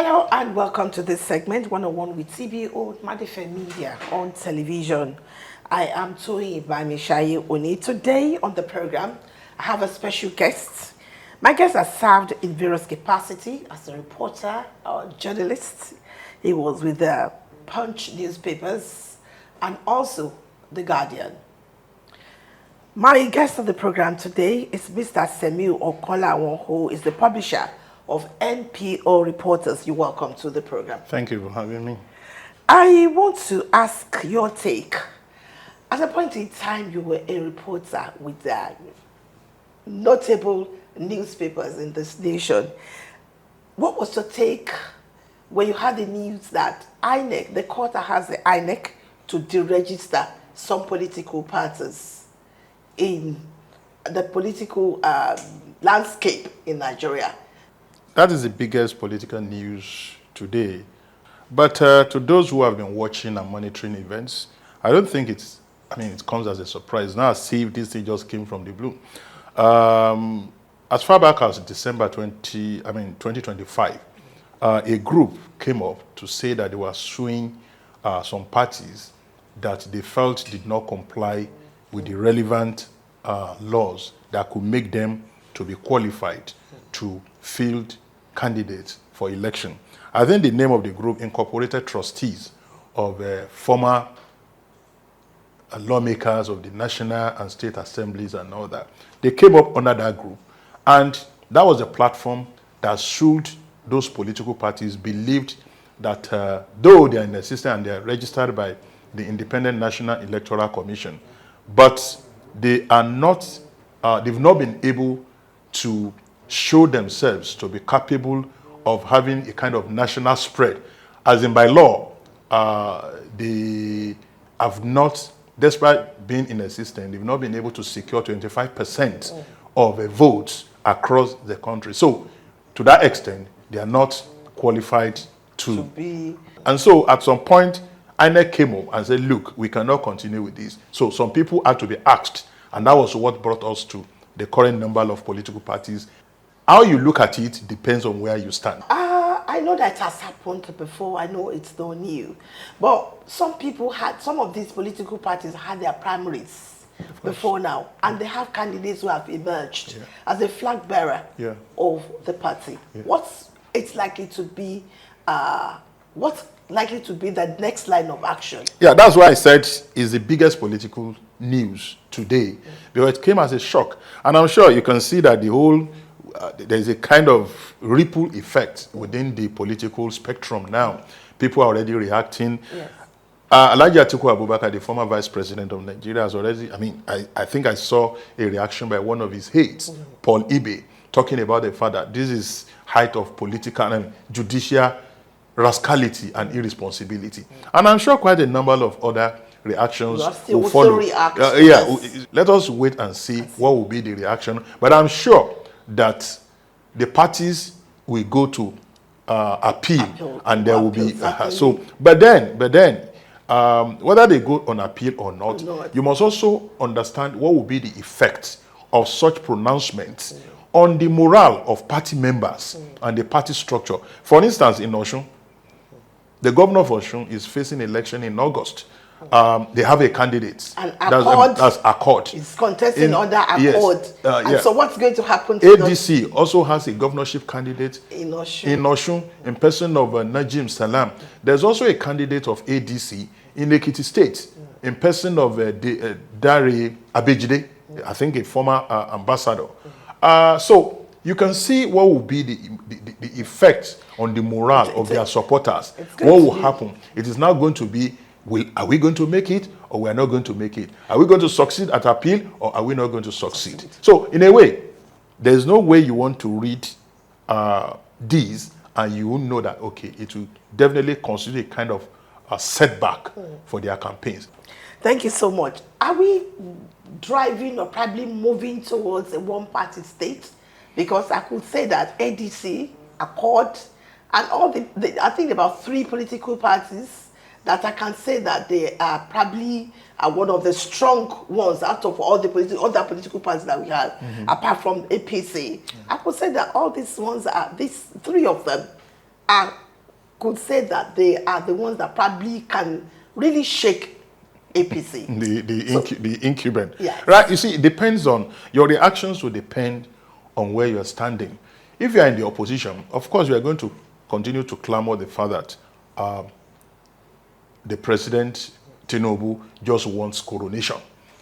Hello and welcome to this segment, 101 with TBO, Madife Media on television. I am Toyi Bamishaye Oni. Today on the program, I have a special guest. My guest has served in various capacities as a reporter or journalist. He was with the Punch newspapers and also The Guardian. My guest on the program today is Mr. Semiu Okanlawon, who is the publisher of NPO Reporters. You're welcome to the program. Thank you for having me. I want to ask your take. At a point in time, you were a reporter with notable newspapers in this nation. What was your take when you had the news that INEC, the court has the INEC to deregister some political parties in the political landscape in Nigeria? That is the biggest political news today. But to those who have been watching and monitoring events, I don't think it comes as a surprise. Now, see if this thing just came from the blue. As far back as December 2025, a group came up to say that they were suing some parties that they felt did not comply with the relevant laws that could make them to be qualified to field candidates for election. I think the name of the group incorporated trustees of former lawmakers of the national and state assemblies and all that. They came up under that group, and that was a platform that showed those political parties believed that though they are in the system and they are registered by the Independent National Electoral Commission, but they are not, they've not been able to show themselves to be capable of having a kind of national spread. As in by law, they have not, despite being in a system, they've not been able to secure 25% of votes across the country. So to that extent, they are not qualified to be. And so at some point, INEC came up and said, look, we cannot continue with this. So some people had to be asked, and that was what brought us to the current number of political parties. How you look at it depends on where you stand. I know that has happened before. I know it's not new. But some of these political parties had their primaries before now. And they have candidates who have emerged as a flag bearer of the party. Yeah. What's likely to be the next line of action? Yeah, that's why I said it's the biggest political news today, because it came as a shock. And I'm sure you can see that the whole there's a kind of ripple effect within the political spectrum now. People are already reacting. Yes. Alhaji Atiku Abubakar, the former vice president of Nigeria, has already, I think I saw a reaction by one of his aides, Paul Ibe, talking about the fact that this is height of political and judicial rascality and irresponsibility. And I'm sure quite a number of other reactions will follow. Let us wait and see what will be the reaction. But I'm sure that the parties will go to appeal, and there will be But then, whether they go on appeal or not, you must also understand what will be the effect of such pronouncements on the morale of party members and the party structure. For instance, in Osun, the governor of Osun is facing election in August. They have a candidate. And that's Accord. It's contesting under Accord. Yes, so what's going to happen to ADC also has a governorship candidate in Osun, in person of Najim Salam. There's also a candidate of ADC in Ekiti State, in person of Dare Abejide, I think a former ambassador. So you can see what will be the effect on the morale of their supporters. What will happen? It is now going to be, are we going to make it or we are not going to make it? Are we going to succeed at appeal or are we not going to succeed? So in a way, there's no way you want to read these and you will know that, okay, it will definitely constitute a kind of a setback for their campaigns. Thank you so much. Are we driving or probably moving towards a one-party state? Because I could say that ADC, Accord, and all I think about 3 political parties that I can say that they are probably one of the strong ones out of all the other political parties that we have, apart from APC. I could say that all these ones these 3 of them are could say that they are the ones that probably can really shake APC. The incumbent. Yes. Right? You see, it depends on, your reactions will depend on where you're standing. If you are in the opposition, of course, you are going to continue to clamor the fact that the president, Tinubu, just wants coronation.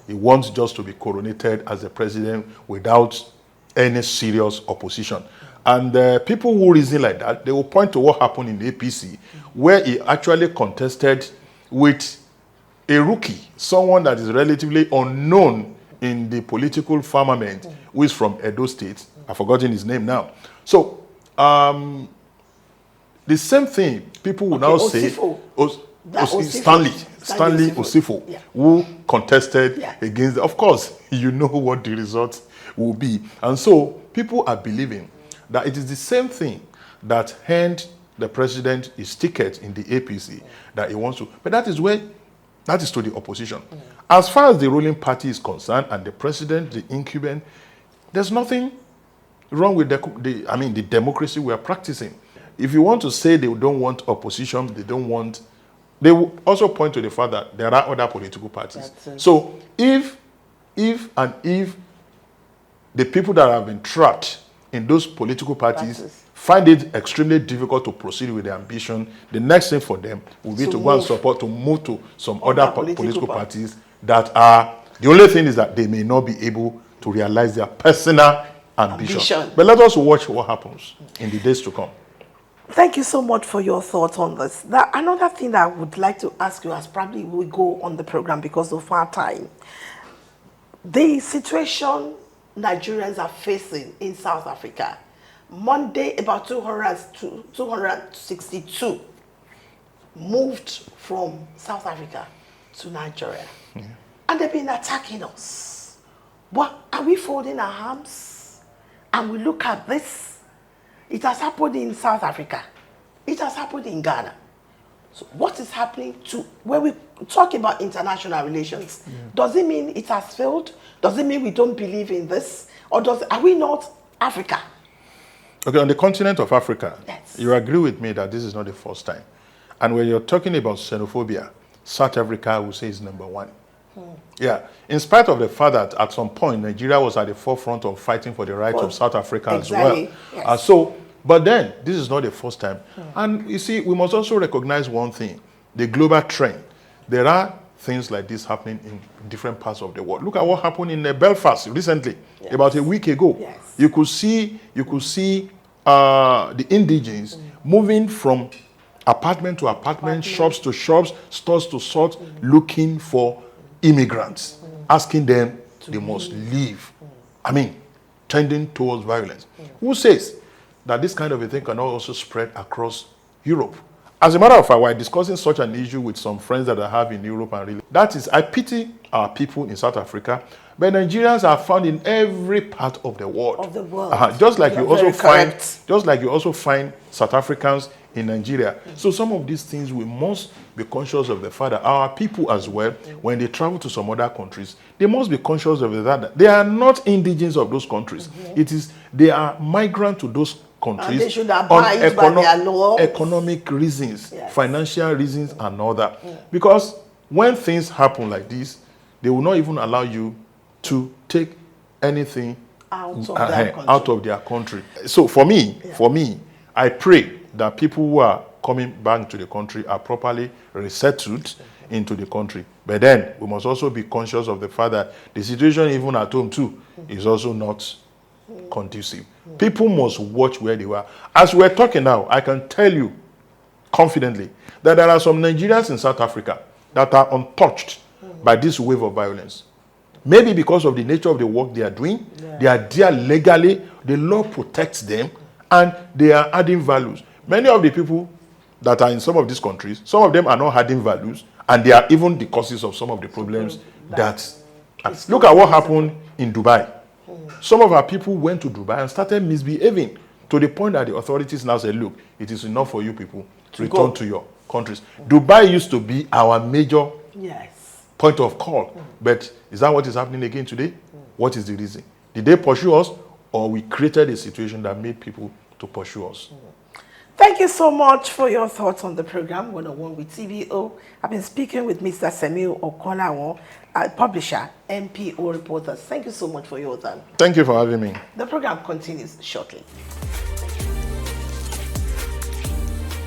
He wants just to be coronated as the president without any serious opposition. And people who reason like that, they will point to what happened in the APC, where he actually contested with a rookie, someone that is relatively unknown in the political firmament, who is from Edo State. I've forgotten his name now. So, the same thing people will now say, Stanley Osifo, yeah, who contested yeah, against, of course, you know what the result will be. And so people are believing that it is the same thing that earned the president his ticket in the APC that he wants to. But that is to the opposition. As far as the ruling party is concerned and the president, the incumbent, there's nothing wrong with the democracy we are practicing. If you want to say they don't want opposition, they will also point to the fact that there are other political parties. So if the people that have been trapped in those political parties find it extremely difficult to proceed with their ambition, the next thing for them will be to go and move to some other political parties that are, the only thing is that they may not be able to realize their personal ambition. But let us watch what happens in the days to come. Thank you so much for your thoughts on this. Another thing that I would like to ask you, as probably we go on the program because of our time, the situation Nigerians are facing in South Africa. Monday, about 262 moved from South Africa to Nigeria. Yeah. And they've been attacking us. What, are we folding our arms? And we look at this. It has happened in South Africa. It has happened in Ghana. So what is happening when we talk about international relations? Yeah. Does it mean it has failed? Does it mean we don't believe in this? Or are we not Africa? Okay, on the continent of Africa, yes, you agree with me that this is not the first time. And when you're talking about xenophobia, South Africa, I would say, is number one. Yeah, in spite of the fact that at some point, Nigeria was at the forefront of fighting for the rights of South Africa as well. Yes. But then, this is not the first time. And you see, we must also recognize one thing, the global trend. There are things like this happening in different parts of the world. Look at what happened in Belfast recently, about a week ago. Yes. You could see the indigenes moving from apartment to apartment, shops to shops, stores to stores, looking for immigrants, asking them they must leave. I mean, tending towards violence. Who says that this kind of a thing cannot also spread across Europe? As a matter of fact, we're discussing such an issue with some friends that I have in Europe, and really, that is, I pity our people in South Africa, but Nigerians are found in every part of the world. Just like you also find South Africans in Nigeria. So some of these things we must be conscious of the fact that our people as well, when they travel to some other countries, they must be conscious of the fact that they are not indigenes of those countries. They are migrants to those countries, they should abide by their laws, economic reasons, financial reasons, and all that. Because when things happen like this, they will not even allow you to take anything out of their country. So for me, I pray that people who are coming back to the country are properly resettled into the country. But then we must also be conscious of the fact that the situation even at home too is also not conducive. People must watch where they were. As we're talking now, I can tell you confidently that there are some Nigerians in South Africa that are untouched by this wave of violence. Maybe because of the nature of the work they are doing, they are there legally, the law protects them, and they are adding values. Many of the people that are in some of these countries, some of them are not adding values, and they are even the causes of some of the problems look at what happened in Dubai. Some of our people went to Dubai and started misbehaving to the point that the authorities now said, look, it is enough for you people to return to your countries. Dubai used to be our major point of call. But is that what is happening again today? What is the reason? Did they pursue us, or we created a situation that made people to pursue us? Thank you so much for your thoughts on the program, One-on-One with TBO. I've been speaking with Mr. Semiu Okanlawon, publisher, MPO reporters. Thank you so much for your time. Thank you for having me. The program continues shortly.